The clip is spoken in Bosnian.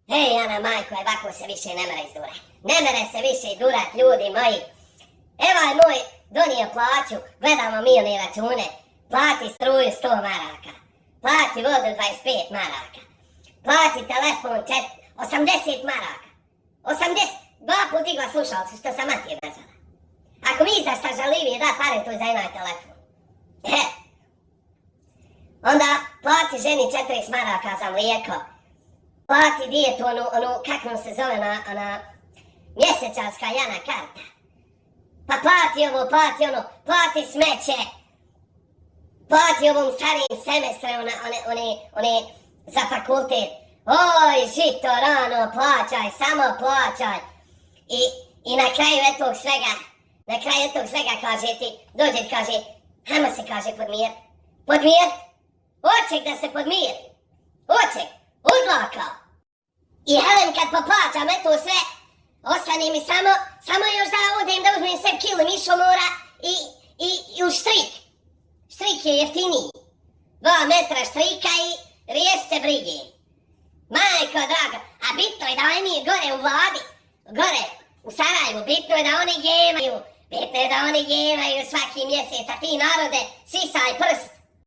Hej, Ana, majko, ovako se više ne mere izdurat. Ne mere se više durat, ljudi moji. Evo je moj donio plaću, gledamo mi oni račune. Plati struju 100 maraka. Plati vodu 25 maraka. Plati telefon 80 maraka. 80, dva put digla slušalcu što sam Matije nazvala. Ako vi za šta žalivije da pare, to za onaj telefon. Onda plati ženi 40 maraka za mlijeko. Plati dijetu, onu, kako se zove, ona mjesečarska Jana karta. Pa plati ovo, plati ono, plati smeće. Plati ovom starijim semestre, one za fakultet. Oj, žito, rano, plaćaj, samo plaćaj. I na kraju etog svega kaže ti, dođe i kaže, hajmo se, kaže, podmir. Podmir? Oček da se podmiri. Oček, odlaka. I Helen kad poplaćam eto sve, ostane mi samo još da odem da uzmem sve kilu mišomora i u štrik. Štrik je jeftiniji. 2 metra štrika i riješće brige. Majko draga, a bitno je da oni gore u vladi, gore u Sarajevu, bitno je da oni jevaju svaki mjesec, a ti narode sisaj prst.